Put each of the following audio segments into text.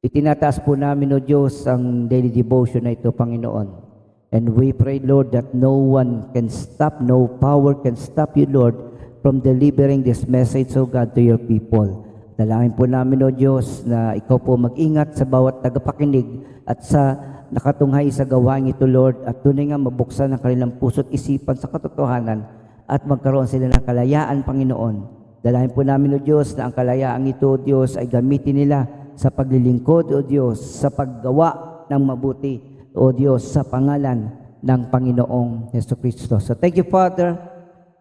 Itinataas po namin, O Diyos, ang daily devotion na ito, Panginoon. And we pray, Lord, that no one can stop, no power can stop you, Lord, from delivering this message, O God, to your people. Dalangin po namin, O Diyos, na ikaw po mag-ingat sa bawat tagapakinig at sa nakatunghay sa gawain ito, Lord, at tunay nga mabuksan ang kanilang puso't isipan sa katotohanan at magkaroon sila ng kalayaan, Panginoon. Dalangin po namin, O Diyos, na ang kalayaan ito, O Diyos, ay gamitin nila sa paglilingkod, O Diyos, sa paggawa ng mabuti, O Diyos, sa pangalan ng Panginoong Jesucristo. So thank you, Father.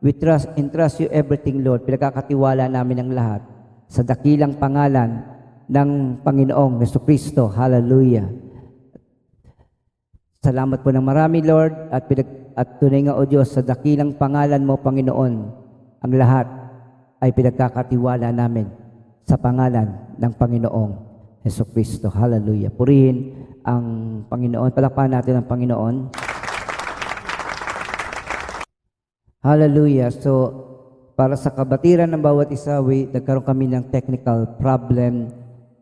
We entrust you everything, Lord. Pinagkakatiwala namin ang lahat sa dakilang pangalan ng Panginoong Jesucristo. Hallelujah. Salamat po ng marami, Lord, at tunay nga, O Diyos, sa dakilang pangalan mo, Panginoon, ang lahat ay pinagkakatiwala namin sa pangalan ng Panginoong Jesucristo. Hallelujah. Purihin ang Panginoon. Palakpakan natin ang Panginoon. Hallelujah. So, para sa kabatiran ng bawat isa, nagkaroon kami ng technical problem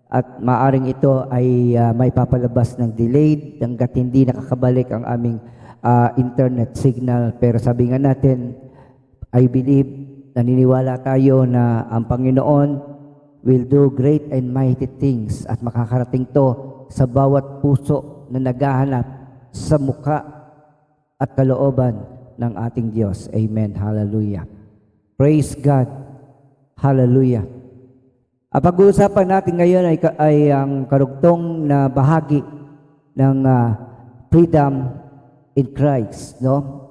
at maaring ito ay may papalabas ng delayed hanggat hindi nakakabalik ang aming internet signal. Pero sabi nga natin, I believe, naniniwala tayo na ang Panginoon will do great and mighty things at makakarating to sa bawat puso na naghahanap sa mukha at kalooban ng ating Diyos. Amen. Hallelujah. Praise God. Hallelujah. Ang pag-uusapan natin ngayon ay ang karugtong na bahagi ng freedom in Christ, no?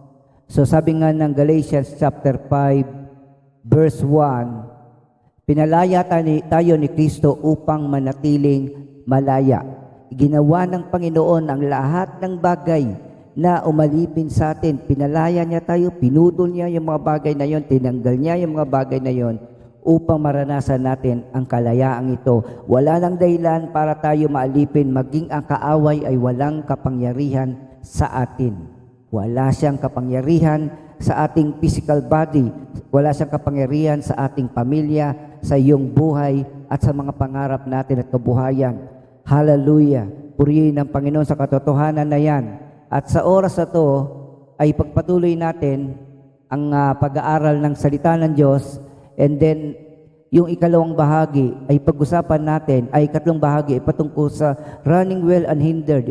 So sabi nga ng Galatians chapter 5 verse 1, pinalaya tayo ni Kristo upang manatiling malaya. Ginawa ng Panginoon ang lahat ng bagay na umalipin sa atin. Pinalaya niya tayo, pinudol niya yung mga bagay na yon, tinanggal niya yung mga bagay na yon upang maranasan natin ang kalayaang ito. Wala nang dahilan para tayo maalipin, maging ang kaaway ay walang kapangyarihan sa atin. Wala siyang kapangyarihan sa ating physical body. Wala siyang kapangyarihan sa ating pamilya, sa iyong buhay at sa mga pangarap natin at kabuhayan. Hallelujah. Purihin ng Panginoon sa katotohanan na yan. At sa oras na to ay pagpatuloy natin ang pag-aaral ng salita ng Diyos, and then yung ikalawang bahagi ay pag-usapan natin, ay ikatlong bahagi ay patungkol sa running well unhindered,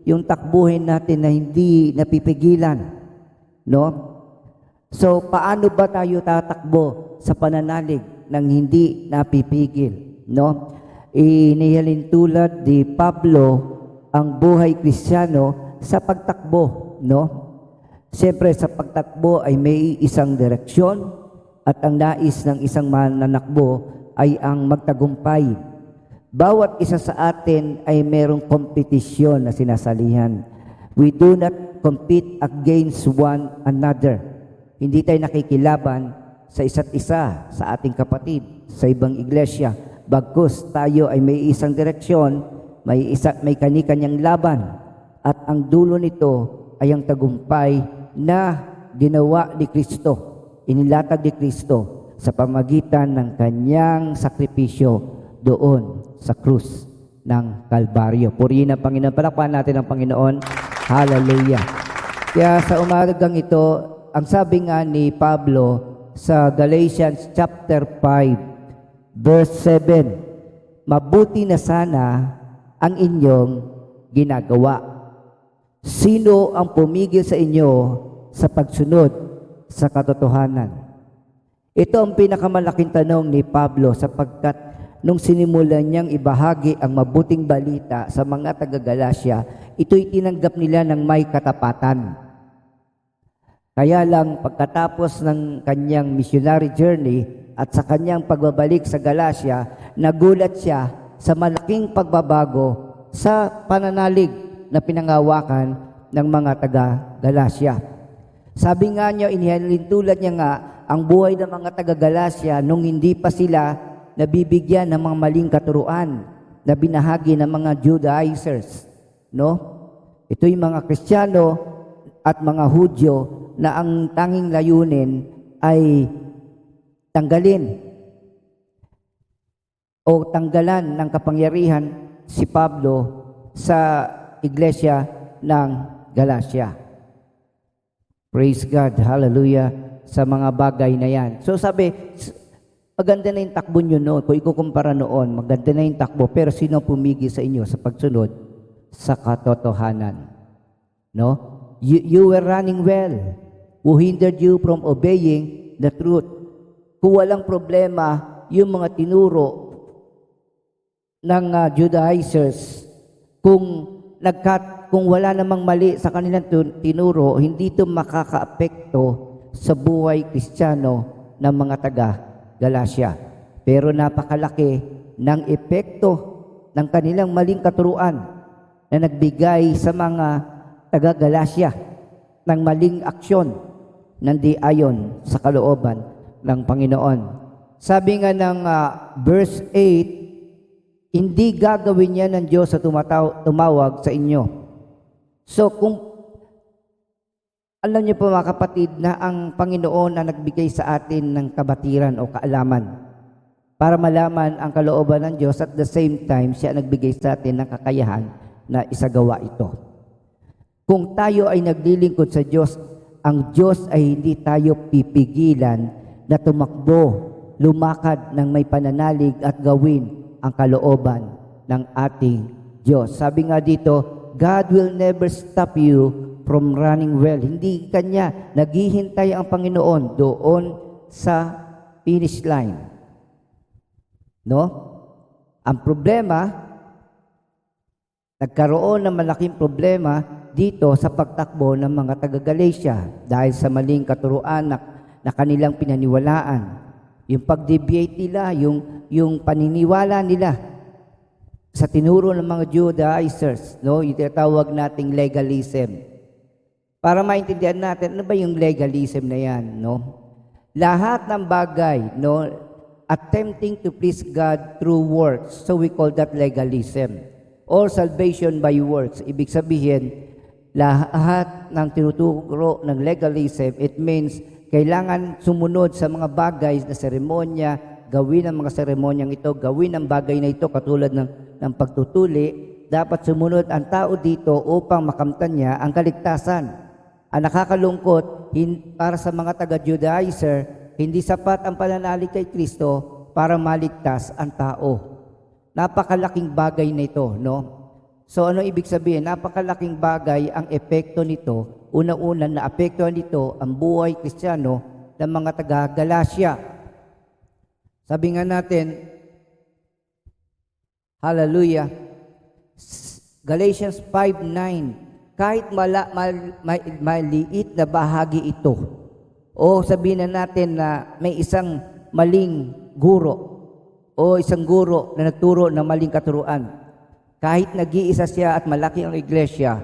yung takbuhin natin na hindi napipigilan, no? So paano ba tayo tatakbo sa pananalig nang hindi napipigil, no? Inihalin tulad ni Pablo ang buhay Kristiyano sa pagtakbo, no? Siyempre sa pagtakbo ay may isang direksyon at ang nais ng isang mananakbo ay ang magtagumpay. Bawat isa sa atin ay merong kompetisyon na sinasalihan. We do not compete against one another. Hindi tayo nakikilaban sa isa't isa, sa ating kapatid, sa ibang iglesia. Bagkus tayo ay may isang direksyon, may kani-kanyang laban. At ang dulo nito ay ang tagumpay na ginawa ni Kristo, inilatag ni Kristo sa pamagitan ng kanyang sakripisyo doon sa krus ng Kalbaryo. Purihin ang Panginoon. Palakpakan natin ang Panginoon. Hallelujah. Kaya sa umagang ito, ang sabi nga ni Pablo sa Galatians chapter 5 verse 7, mabuti na sana ang inyong ginagawa. Sino ang pumigil sa inyo sa pagsunod sa katotohanan? Ito ang pinakamalaking tanong ni Pablo, sapagkat nung sinimulan niyang ibahagi ang mabuting balita sa mga taga-Galacia, ito'y tinanggap nila ng may katapatan. Kaya lang pagkatapos ng kanyang missionary journey at sa kanyang pagbabalik sa Galacia, nagulat siya sa malaking pagbabago sa pananalig na pinangawakan ng mga taga-Galacia. Sabi nga niya, inihalin tulad niya nga ang buhay ng mga taga-Galacia nung hindi pa sila nabibigyan ng mga maling katuruan na binahagi ng mga Judaizers, no? Ito'y mga Kristiyano at mga Hudyo na ang tanging layunin ay tanggalin o tanggalan ng kapangyarihan si Pablo sa iglesia ng Galacia. Praise God, hallelujah, sa mga bagay na yan. So sabi, maganda na yung takbo nyo noon. Kung ikukumpara noon, maganda na yung takbo. Pero sino pumigi sa inyo sa pagsunod sa katotohanan? No? You were running well. Who hindered you from obeying the truth? Kung walang problema, yung mga tinuro ng Judaizers, kung wala namang mali sa kanilang tinuro, hindi ito makakaapekto sa buhay Kristiyano ng mga taga Galacia. Pero napakalaki ng epekto ng kanilang maling katuruan na nagbigay sa mga taga Galacia ng maling aksyon ng di ayon sa kalooban ng Panginoon. Sabi nga ng verse 8, hindi gagawin niya ng Diyos sa tumawag sa inyo. So kung alam niyo po mga kapatid na ang Panginoon ang nagbigay sa atin ng kabatiran o kaalaman para malaman ang kalooban ng Diyos, at the same time siya nagbigay sa atin ng kakayahan na isagawa ito. Kung tayo ay naglilingkod sa Diyos, ang Diyos ay hindi tayo pipigilan na tumakbo, lumakad ng may pananalig at gawin ang kalooban ng ating Diyos. Sabi nga dito, God will never stop you from running well. Hindi kanya naghihintay ang Panginoon doon sa finish line. No? Ang problema, nagkaroon ng malaking problema dito sa pagtakbo ng mga taga-Galacia dahil sa maling katuruan na kanilang pinaniwalaan. Yung pag-deviate nila, yung paniniwala nila sa tinuro ng mga Judaizers, no? Yung tinatawag nating legalism. Para maintindihan natin, ano ba yung legalism na yan, no? Lahat ng bagay, no, attempting to please God through works, so we call that legalism. Or salvation by works. Ibig sabihin, lahat ng tinuturo ng legalism, it means kailangan sumunod sa mga bagay na seremonya, gawin ang mga seremonyang ito, gawin ang bagay na ito katulad ng pagtutuli. Dapat sumunod ang tao dito upang makamtan niya ang kaligtasan. Ang nakakalungkot, para sa mga taga-Judaizer, hindi sapat ang pananalig kay Kristo para maligtas ang tao. Napakalaking bagay na ito, no? So ano ibig sabihin? Napakalaking bagay ang epekto nito. Una-una na apektuhan nito ang buhay Kristiyano ng mga taga-Galacia. Sabi nga natin, hallelujah, Galatians 5:9, kahit maliit na bahagi ito, o sabihin na natin na may isang maling guro o isang guro na nagturo ng maling katuruan, kahit nag-iisa siya at malaki ang iglesia,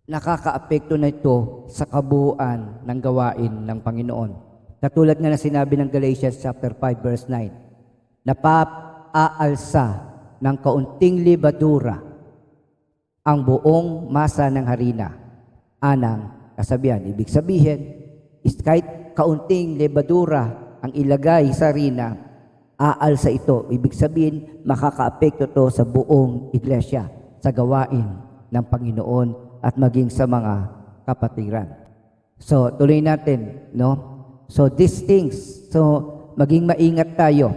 nakakaapekto na ito sa kabuuan ng gawain ng Panginoon. Katulad nga na sinabi ng Galatians chapter 5 verse 9, napaalsa ng kaunting libadura ang buong masa ng harina. Anang kasabihan. Ibig sabihin, kahit kaunting libadura ang ilagay sa harina, aalsa ito. Ibig sabihin, makakaapekto to sa buong iglesia, sa gawain ng Panginoon at maging sa mga kapatiran. So, tuloy natin, no? So, these things, maging maingat tayo.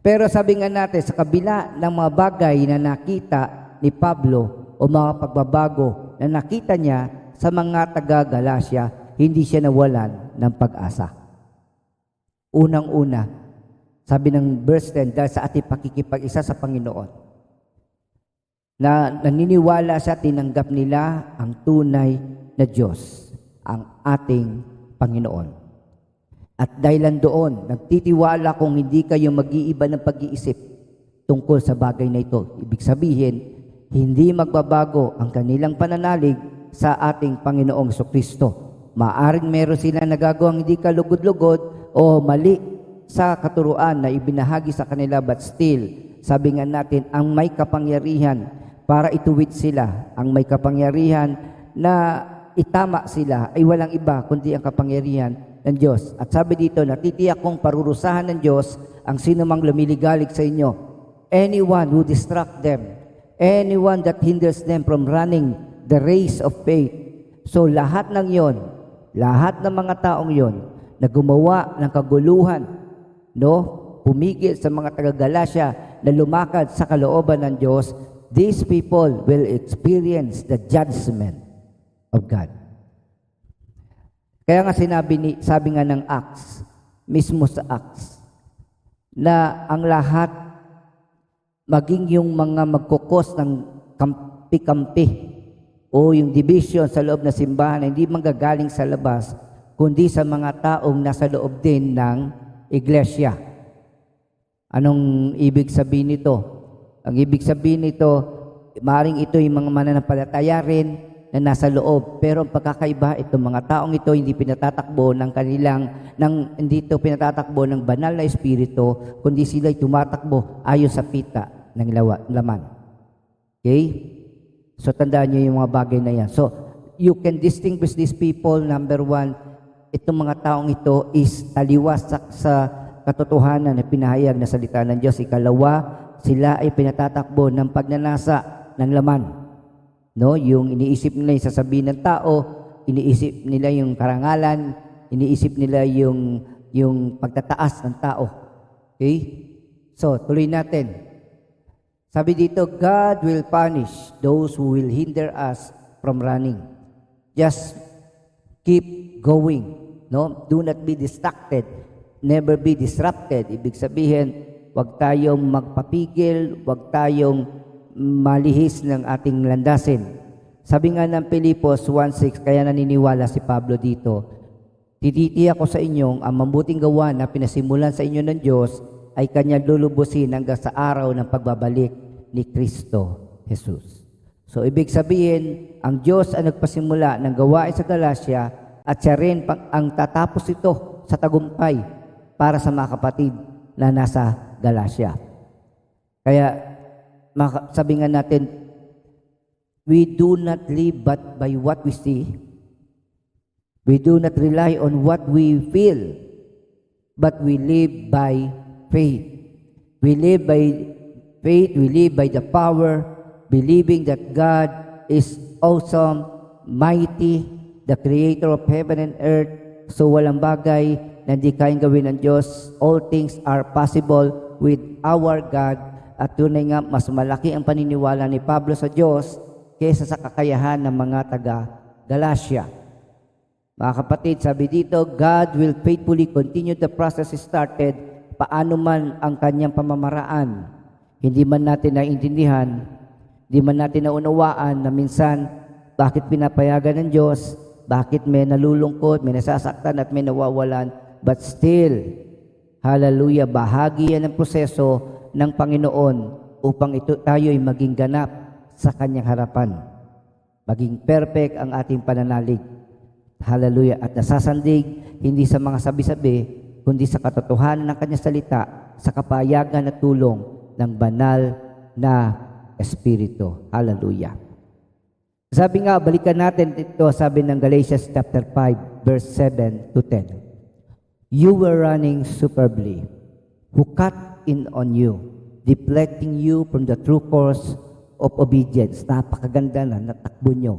Pero sabi nga natin, sa kabila ng mga bagay na nakita ni Pablo o mga pagbabago na nakita niya sa mga taga-Galacia, hindi siya nawalan ng pag-asa. Unang-una, sabi ng verse 10, dahil sa ating pakikipag-isa sa Panginoon, na naniniwala sa tinanggap nila ang tunay na Diyos, ang ating Panginoon. At dahilan doon, nagtitiwala kung hindi kayo mag-iiba ng pag-iisip tungkol sa bagay na ito. Ibig sabihin, hindi magbabago ang kanilang pananalig sa ating Panginoong Jesucristo. Maaring meron sila nagagawang hindi kalugod-lugod o mali sa katuruan na ibinahagi sa kanila, but still, sabi nga natin, ang may kapangyarihan para ituwid sila, ang may kapangyarihan na itama sila ay walang iba kundi ang kapangyarihan ng Diyos. At sabi dito, natitiyak kong parurusahan ng Diyos ang sino mang lumiligalig sa inyo. anyone who distract them, anyone that hinders them from running the race of faith. So lahat ng yon, lahat ng mga taong yon na gumawa ng kaguluhan, no, pumigil sa mga taga-Galasya na lumakad sa kalooban ng Diyos, these people will experience the judgment of God. Kaya nga sabi nga ng Acts, mismo sa Acts, na ang lahat, maging yung mga magkukos ng kampi-kampi o yung division sa loob ng simbahan, hindi manggagaling sa labas, kundi sa mga taong nasa loob din ng iglesia. Anong ibig sabihin nito? Ang ibig sabihin nito, maaaring ito yung mga mananampalataya rin na nasa loob. Pero ang pagkakaiba, itong mga taong ito hindi pinatatakbo ng hindi ito pinatatakbo ng banal na espiritu, kundi sila'y tumatakbo ayon sa pita ng laman. Okay? So tandaan niyo yung mga bagay na yan. So you can distinguish these people. Number one, itong mga taong ito is taliwas sa katotohanan na pinahayag na salita ng Diyos. Ikalawa, sila ay pinatatakbo ng pagnanasa ng laman. No, yung iniisip nila yung sasabihin ng tao, iniisip nila yung karangalan, iniisip nila yung pagtataas ng tao. Okay? So, tuloy natin. Sabi dito, God will punish those who will hinder us from running. Just keep going. No? Do not be distracted. Never be disrupted. Ibig sabihin, huwag tayong magpapigil, huwag tayong malihis ng ating landasin. Sabi nga ng Pilipos 1:6, kaya naniniwala si Pablo dito, tititiyak ko sa inyong ang mabuting gawa na pinasimulan sa inyo ng Diyos ay Kanya lulubusin hanggang sa araw ng pagbabalik ni Kristo Jesus. So ibig sabihin, ang Diyos ang nagpasimula ng gawain sa Galacia at siya rin ang tatapos ito sa tagumpay para sa mga kapatid na nasa Galacia. Kaya sabi nga natin, we do not live but by what we see. We do not rely on what we feel, but we live by faith. We live by faith, we live by the power, believing that God is awesome, mighty, the creator of heaven and earth. So walang bagay na hindi kayang gawin ng Diyos. All things are possible with our God. At tunay nga, mas malaki ang paniniwala ni Pablo sa Diyos kaysa sa kakayahan ng mga taga-Galacia. Mga kapatid, sabi dito, God will faithfully continue the process started, paano man ang kanyang pamamaraan. Hindi man natin naiintindihan, hindi man natin naunawaan na minsan, bakit pinapayagan ng Diyos, bakit may nalulungkot, may nasasaktan at may nawawalan, but still, hallelujah, bahagi yan ng proseso ng Panginoon upang tayo ay maging ganap sa Kanyang harapan. Maging perfect ang ating pananalig. Hallelujah. At nasasandig hindi sa mga sabi-sabi, kundi sa katotohanan ng Kanyang salita, sa kapayagan at tulong ng banal na Espiritu. Hallelujah. Sabi nga, balikan natin ito, sabi ng Galatians chapter 5, verse 7 to 10. You were running superbly, who cut in on you, deflecting you from the true course of obedience. Napakaganda na natakbo nyo,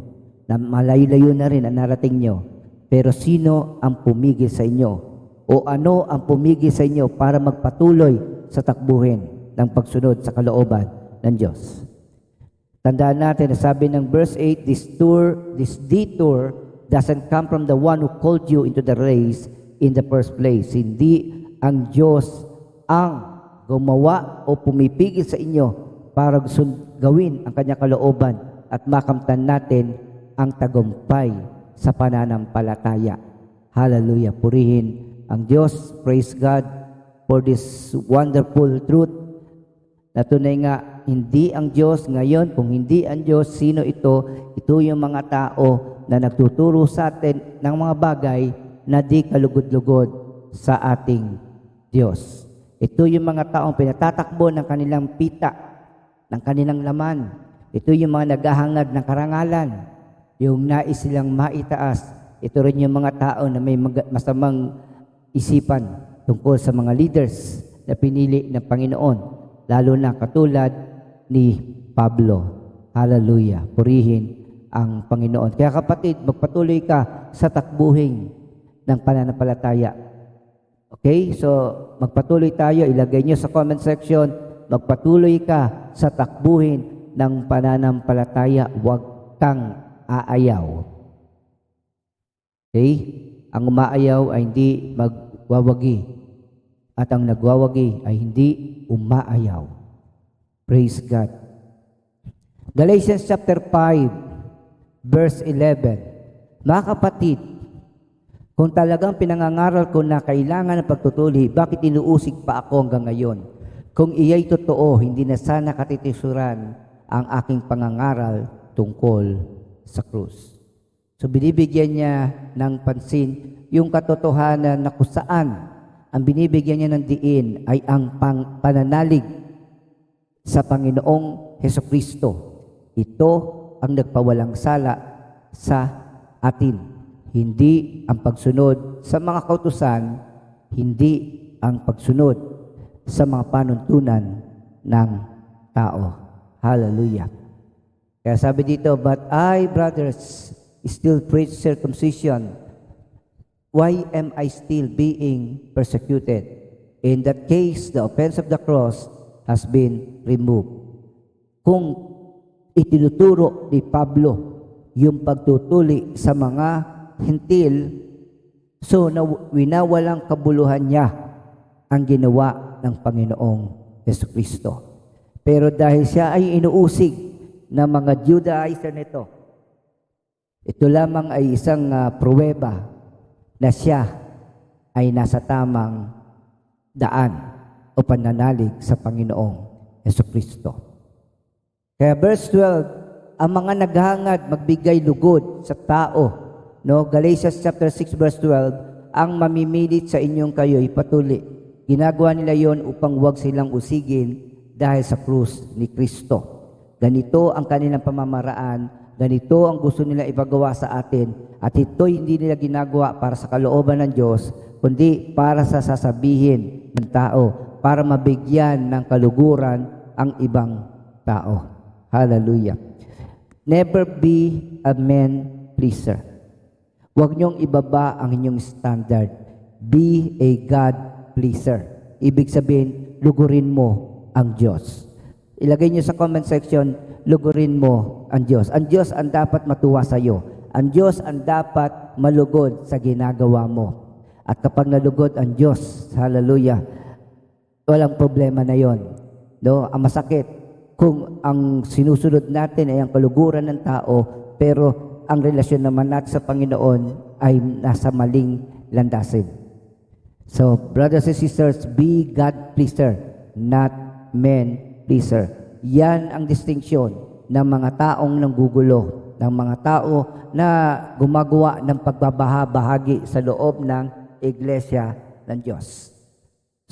na malayo-layo na rin ang narating nyo. Pero sino ang pumigil sa inyo? O ano ang pumigil sa inyo para magpatuloy sa takbuhin ng pagsunod sa kalooban ng Diyos? Tandaan natin na sabi ng verse 8, this detour doesn't come from the one who called you into the race in the first place. Hindi ang Diyos ang gumawa o pumipigil sa inyo para gawin ang kanyang kalooban at makamtan natin ang tagumpay sa pananampalataya. Hallelujah. Purihin ang Diyos. Praise God for this wonderful truth na tunay nga, hindi ang Diyos ngayon. Kung hindi ang Diyos, sino ito? Ito yung mga tao na nagtuturo sa atin ng mga bagay na di kalugod-lugod sa ating Diyos. Ito yung mga taong pinatatakbo ng kanilang pita, ng kanilang laman. Ito yung mga naghahangad ng karangalan, yung nais silang maitaas. Ito rin yung mga tao na may masamang isipan tungkol sa mga leaders na pinili ng Panginoon lalo na katulad ni Pablo. Hallelujah. Purihin ang Panginoon. Kaya kapatid, magpatuloy ka sa takbuhin ng pananampalataya. Okay? So, magpatuloy tayo. Ilagay nyo sa comment section, magpatuloy ka sa takbuhin ng pananampalataya. Huwag kang aayaw. Okay? Ang umaayaw ay hindi magwawagi. At ang nagwawagi ay hindi umaayaw. Praise God. Galatians chapter 5, verse 11. Mga kapatid, kung talagang pinangangaral ko na kailangan ng pagtutuli, bakit inuusig pa ako hanggang ngayon? Kung iya'y totoo, hindi na sana katitisuran ang aking pangangaral tungkol sa krus. So binibigyan niya ng pansin yung katotohanan na kung saan ang binibigyan niya ng diin ay ang pananalig sa Panginoong Hesukristo. Ito ang nagpawalang sala sa atin. Hindi ang pagsunod sa mga kautusan, hindi ang pagsunod sa mga panuntunan ng tao. Hallelujah. Kaya sabi dito, but I, brothers, still preach circumcision. Why am I still being persecuted? In that case, the offense of the cross has been removed. Kung itinuturo ni Pablo yung pagtutuli sa mga Hentil, so winawalang kabuluhan niya ang ginawa ng Panginoong Jesucristo. Pero dahil siya ay inuusig ng mga Judaizer nito, ito lamang ay isang pruweba na siya ay nasa tamang daan o pananalig sa Panginoong Jesucristo. Kaya verse 12, ang mga naghangad magbigay lugod sa tao, no? Galatians chapter 6 verse 12, ang mamimilit sa inyong kayo'y patuli. Ginagawa nila yon upang huwag silang usigin dahil sa krus ni Kristo. Ganito ang kanilang pamamaraan, ganito ang gusto nila ipagawa sa atin, at ito'y hindi nila ginagawa para sa kalooban ng Diyos, kundi para sa sasabihin ng tao, para mabigyan ng kaluguran ang ibang tao. Hallelujah. Never be a man pleaser. Huwag niyong ibaba ang inyong standard. Be a God pleaser. Ibig sabihin, lugurin mo ang Diyos. Ilagay niyo sa comment section, lugurin mo ang Diyos. Ang Diyos ang dapat matuwa sa iyo. Ang Diyos ang dapat malugod sa ginagawa mo. At kapag nalugod ang Diyos, hallelujah, walang problema na yon. No? Ang masakit, kung ang sinusunod natin ay ang kaluguran ng tao, pero ang relasyon naman natin sa Panginoon ay nasa maling landasin. So, brothers and sisters, be God pleaser, not man pleaser. Yan ang distinction ng mga taong nanggugulo, ng mga tao na gumagawa ng pagbabaha-bahagi sa loob ng iglesia ng Diyos.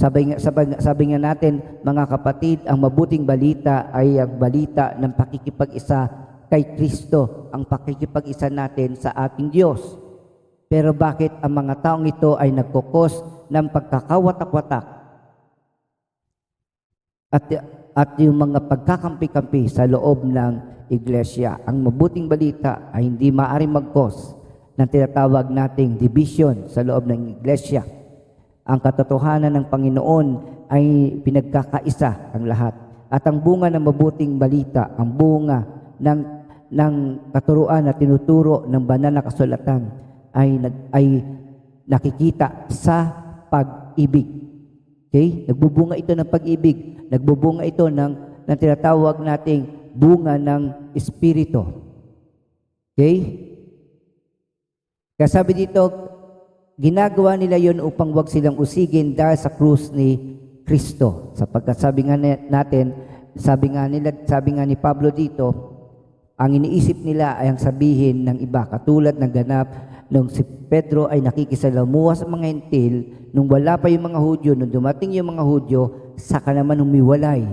Sabi nga natin, mga kapatid, ang mabuting balita ay ang balita ng pakikipag-isa kay Kristo, ang pakikipag-isa natin sa ating Diyos. Pero bakit ang mga taong ito ay nagkukos ng pagkakawatak-watak at yung mga pagkakampi-kampi sa loob ng iglesia? Ang mabuting balita ay hindi maaaring mag-cause ng tinatawag nating division sa loob ng iglesia. Ang katotohanan ng Panginoon ay pinagkakaisa ang lahat. At ang bunga ng mabuting balita, ang bunga ng katuruan na tinuturo ng banal na kasulatan ay nakikita sa pag-ibig. Okay? Nagbubunga ito ng pag-ibig. Nagbubunga ito ng tinatawag nating bunga ng Espiritu. Okay? Kaya sabi dito, ginagawa nila yon upang wag silang usigin dahil sa krus ni Kristo. Sapagkat sabi nga ni Pablo dito, ang iniisip nila ay ang sabihin ng iba. Katulad ng ganap nung si Pedro ay nakikisalamuha sa mga Hentil, nung wala pa yung mga Hudyo, nung dumating yung mga Hudyo, saka naman humiwalay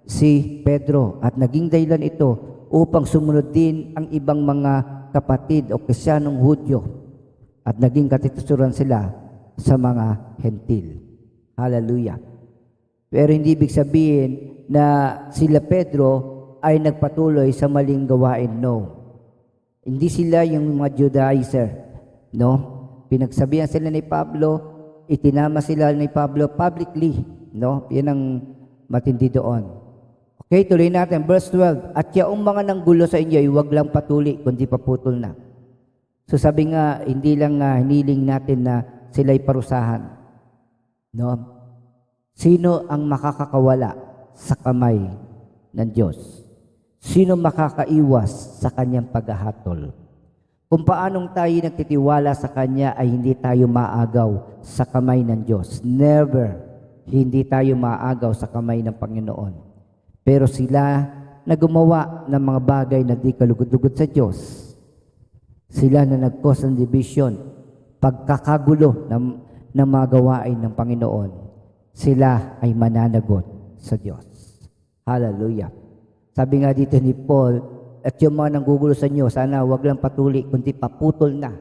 si Pedro. At naging dahilan ito upang sumunod din ang ibang mga kapatid o Kristiyanong Hudyo. At naging katitusuran sila sa mga Hentil. Hallelujah. Pero hindi ibig sabihin na sila Pedro ay nagpatuloy sa maling gawain. No. Hindi sila yung mga Judaizer. No? Pinagsabihan sila ni Pablo, itinama sila ni Pablo publicly. No? Yan ang matindi doon. Okay, tuloy natin. Verse 12. At yaong mga nanggulo sa inyo, ay huwag lang patuli, kundi paputol na. So sabi nga, hindi lang hiniling natin na sila'y parusahan. No? Sino ang makakakawala sa kamay ng Diyos? Sino makakaiwas sa kanyang paghahatol? Kung paanong tayo nagtitiwala sa Kanya ay hindi tayo maagaw sa kamay ng Diyos. Never hindi tayo maagaw sa kamay ng Panginoon. Pero sila na gumawa ng mga bagay na di kalugod-lugod sa Diyos, sila na nag-cause ng division, pagkakagulo ng mga gawain ng Panginoon, sila ay mananagot sa Diyos. Hallelujah. Sabi nga dito ni Paul, at yung mga nanggugulo sa inyo, sana wag lang patuli, kundi paputol na.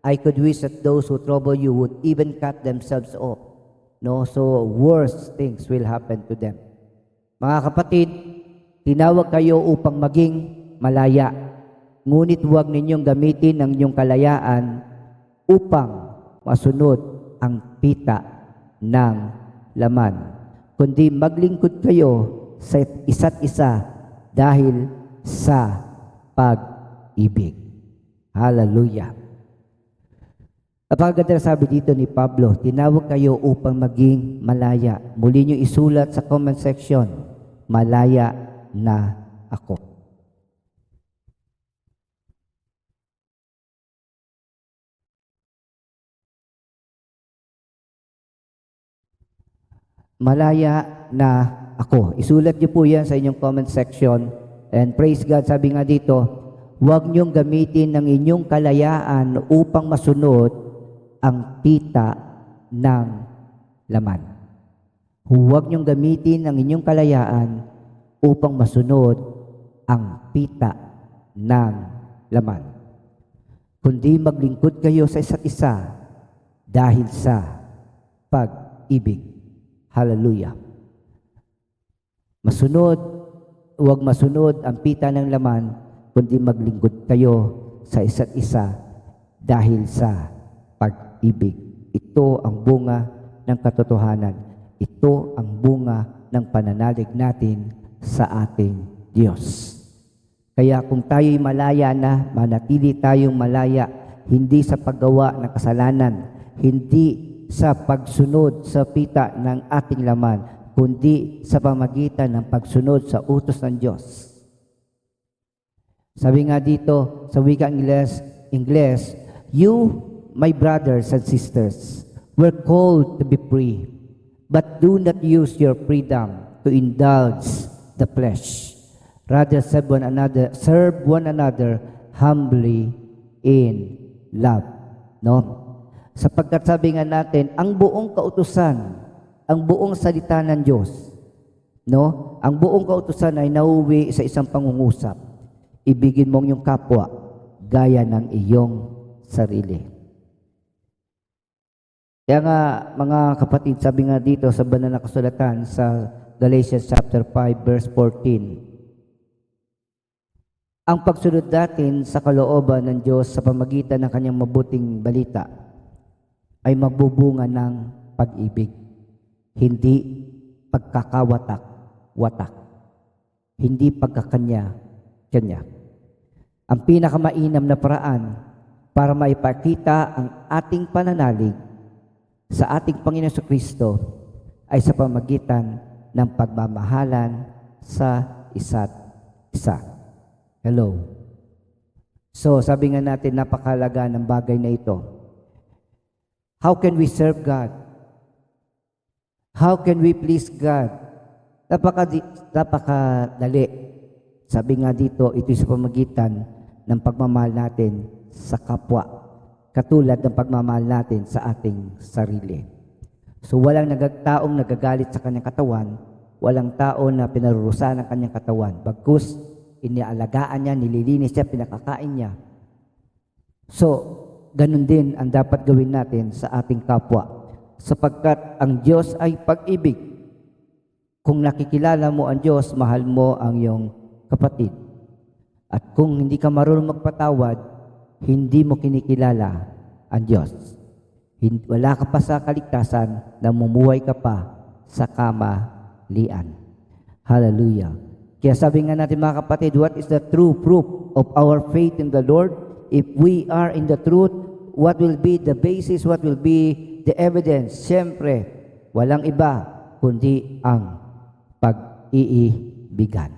I could wish that those who trouble you would even cut themselves off. No? So, worse things will happen to them. Mga kapatid, tinawag kayo upang maging malaya. Ngunit huwag ninyong gamitin ang inyong kalayaan upang masunod ang pita ng laman. Kundi maglingkod kayo sa isa't isa dahil sa pag-ibig. Hallelujah. Napakaganda na sabi dito ni Pablo, tinawag kayo upang maging malaya. Muli niyo isulat sa comment section, malaya na ako. Malaya na ako. Isulat niyo po yan sa inyong comment section. And praise God, sabi nga dito, huwag niyong gamitin ng inyong kalayaan upang masunod ang pita ng laman. Huwag niyong gamitin ang inyong kalayaan upang masunod ang pita ng laman. Kundi maglingkod kayo sa isa't isa dahil sa pag-ibig. Hallelujah. Huwag masunod ang pita ng laman, kundi maglingkod kayo sa isa't isa dahil sa pag-ibig. Ito ang bunga ng katotohanan. Ito ang bunga ng pananalig natin sa ating Diyos. Kaya kung tayo'y malaya na, manatili tayong malaya, hindi sa paggawa ng kasalanan, hindi sa pagsunod sa pita ng ating laman, kundi sa pamagitan ng pagsunod sa utos ng Diyos. Sabi nga dito sa wikang Ingles, you, my brothers and sisters, were called to be free, but do not use your freedom to indulge the flesh. Rather serve one another humbly in love. No? Sapagkat sabi nga natin, ang buong kautusan, ang buong salita ng Diyos, no? Ang buong kautusan ay nauwi sa isang pangungusap. Ibigin mong yung kapwa gaya ng iyong sarili. Kaya nga, mga kapatid, sabi nga dito sa banal na kasulatan sa Galatians chapter 5 verse 14, ang pagsunod natin sa kalooban ng Diyos sa pamagitan ng kanyang mabuting balita ay magbubunga ng pag-ibig. Hindi pagkakawatak-watak. Hindi pagkakanya-kanya. Ang pinakamainam na paraan para maipakita ang ating pananalig sa ating Panginoon Kristo ay sa pamagitan ng pagmamahalan sa isa't isa. Hello. So, sabi nga natin, napakahalaga ng bagay na ito. How can we serve God? How can we please God? Napakadali. Sabi nga dito, ito sa pamagitan ng pagmamahal natin sa kapwa, katulad ng pagmamahal natin sa ating sarili. So walang taong nagagalit sa kanyang katawan, walang tao na pinarurusahan ng kanyang katawan. Bagkus, inialagaan niya, nililinis niya, pinakakain niya. So, ganun din ang dapat gawin natin sa ating kapwa. Sapagkat ang Diyos ay pag-ibig. Kung nakikilala mo ang Diyos, mahal mo ang iyong kapatid. At kung hindi ka marunong magpatawad, hindi mo kinikilala ang Diyos. Wala ka pa sa kaligtasan, namumuhay ka pa sa kamalian. Hallelujah. Kaya sabi nga natin mga kapatid, what is the true proof of our faith in the Lord? If we are in the truth, what will be the basis, what will be the evidence? Siyempre, walang iba kundi ang pag-iibigan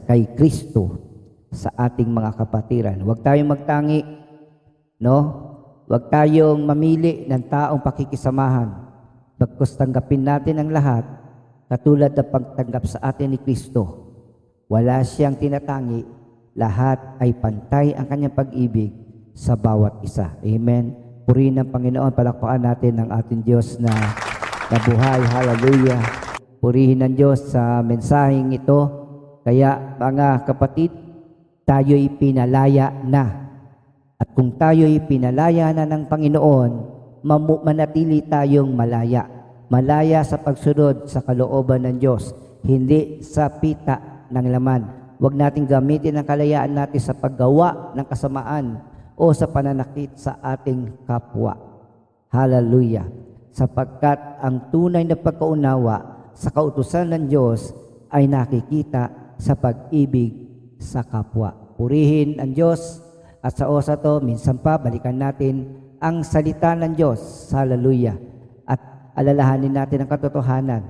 kay Kristo sa ating mga kapatiran. Huwag tayong magtangi, no? Huwag tayong mamili ng taong pakikisamahan. Pagkus tanggapin natin ang lahat, katulad ng pagtanggap sa atin ni Kristo. Wala siyang tinatangi, lahat ay pantay ang kanyang pag-ibig sa bawat isa. Amen. Purihin ng Panginoon, palakpakan natin ang ating Diyos na buhay. Hallelujah. Purihin ng Diyos sa mensaheng ito. Kaya mga kapatid, tayo'y pinalaya na. At kung tayo'y pinalaya na ng Panginoon, manatili tayong malaya. Malaya sa pagsunod sa kalooban ng Diyos, hindi sa pita ng laman. Huwag nating gamitin ang kalayaan natin sa paggawa ng kasamaan o sa pananakit sa ating kapwa. Hallelujah. Sapagkat ang tunay na pagkaunawa sa kautusan ng Diyos ay nakikita sa pag-ibig sa kapwa. Purihin ang Diyos at sa oras to, minsan pa balikan natin ang salita ng Diyos. Hallelujah. At alalahanin natin ang katotohanan